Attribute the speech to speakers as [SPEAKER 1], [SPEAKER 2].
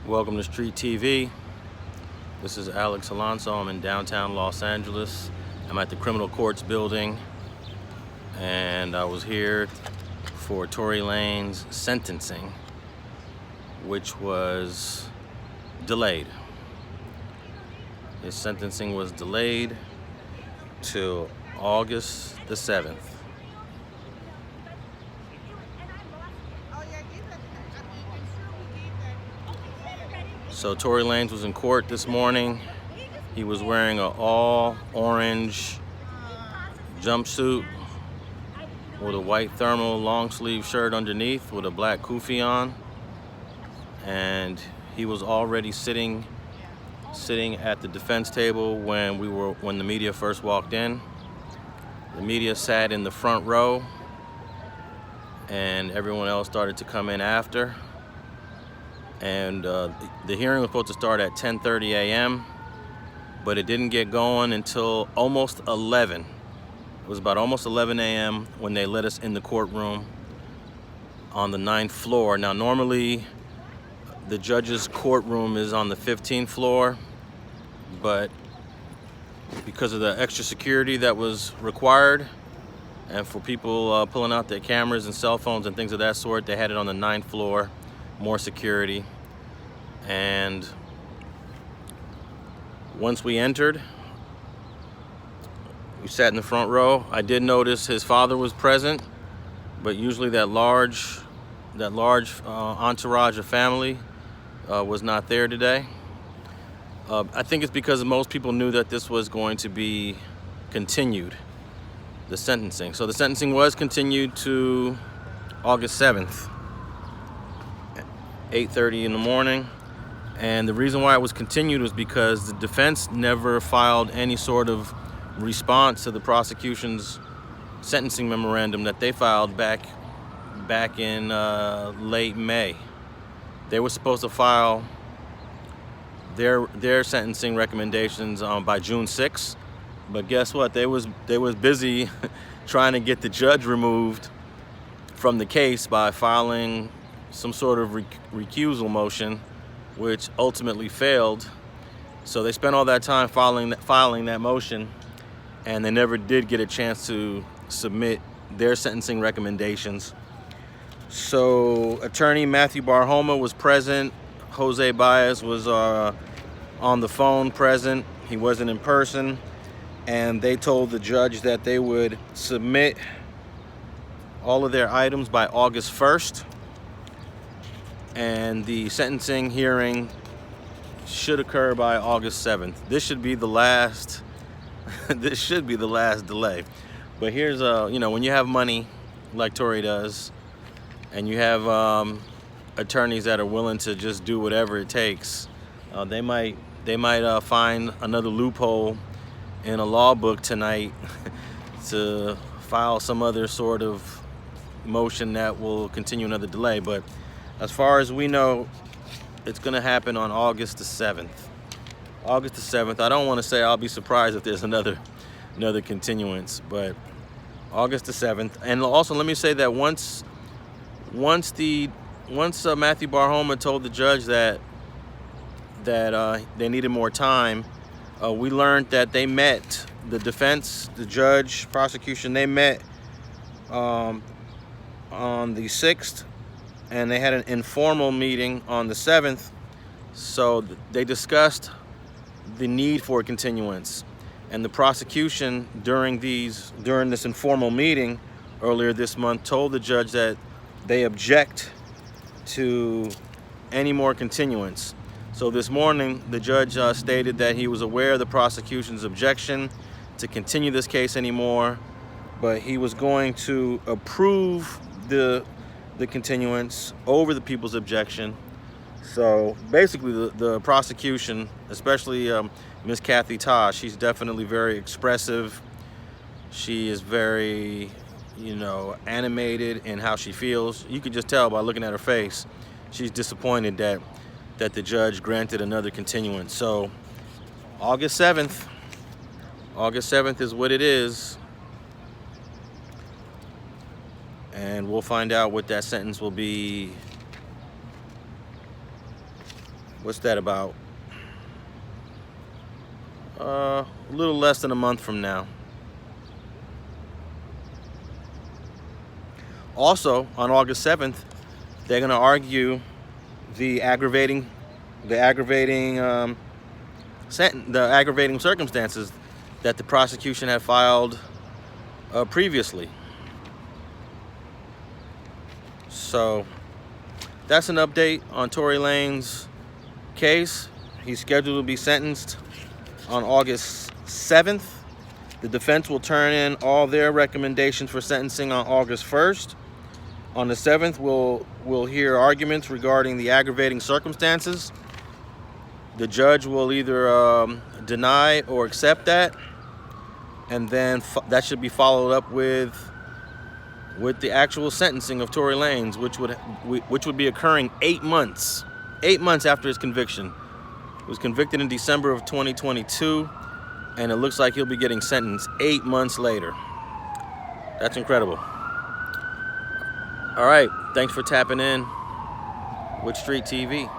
[SPEAKER 1] Welcome to StreetTV. This is Alex Alonso. I'm in downtown Los Angeles. I'm at the Criminal Courts building, and I was here for Tory Lanez sentencing, which was delayed. His sentencing was delayed till August the 7th. So Tory Lanez was in court this morning. He was wearing an all orange jumpsuit with a white thermal long sleeve shirt underneath with a black kufi on. And he was already sitting at the defense table when the media first walked in. The media sat in the front row and everyone else started to come in after. And the hearing was supposed to start at 10:30 a.m., but it didn't get going until almost 11. It was about almost 11 a.m. when they let us in the courtroom on the 9th floor. Now, normally the judge's courtroom is on the 15th floor, but because of the extra security that was required, and for people pulling out their cameras and cell phones and things of that sort, they had it on the 9th floor. More security. And once we entered, we sat in the front row. I did notice his father was present, but usually that large entourage of family was not there today. I think it's because most people knew that this was going to be continued, the sentencing. So the sentencing was continued to August 7th. 8:30 in the morning, and the reason why it was continued was because the defense never filed any sort of response to the prosecution's sentencing memorandum that they filed back in late May. They were supposed to file their sentencing recommendations by June 6th, but guess what? They was busy trying to get the judge removed from the case by filing some sort of recusal motion, which ultimately failed. So they spent all that time filing that motion, and they never did get a chance to submit their sentencing recommendations. So attorney Matthew Barhoma was present. Jose Baez was on the phone present. He wasn't in person, and they told the judge that they would submit all of their items by August 1st. And the sentencing hearing should occur by August 7th. This should be the last delay. But here's when you have money like Tory does, and you have attorneys that are willing to just do whatever it takes, they might find another loophole in a law book tonight to file some other sort of motion that will continue another delay. But as far as we know, it's going to happen on August the 7th. August the 7th. I don't want to say I'll be surprised if there's another continuance, but August the 7th. And also, let me say that once Matthew Barhoma told the judge that they needed more time, we learned that they met, the defense, the judge, prosecution, they met on the 6th. And they had an informal meeting on the 7th, so they discussed the need for a continuance. And the prosecution during this informal meeting earlier this month told the judge that they object to any more continuance. So this morning, the judge stated that he was aware of the prosecution's objection to continue this case anymore, but he was going to approve the continuance over the people's objection. So basically the prosecution, especially Ms. Kathy Tosh, she's definitely very expressive. She is very, animated in how she feels. You can just tell by looking at her face. She's disappointed that the judge granted another continuance. So August 7th is what it is. And we'll find out what that sentence will be what's that, about a little less than a month from now. Also, on August 7th, they're going to argue the aggravating circumstances that the prosecution had filed previously. So that's an update on Tory Lanez's case. He's scheduled to be sentenced on August 7th. The defense will turn in all their recommendations for sentencing on August 1st. On the 7th, we'll hear arguments regarding the aggravating circumstances. The judge will either deny or accept that, and then that should be followed up with the actual sentencing of Tory Lanez, which would be occurring 8 months after his conviction. He was convicted in December of 2022, and it looks like he'll be getting sentenced 8 months later. That's incredible. All right, thanks for tapping in with StreetTV.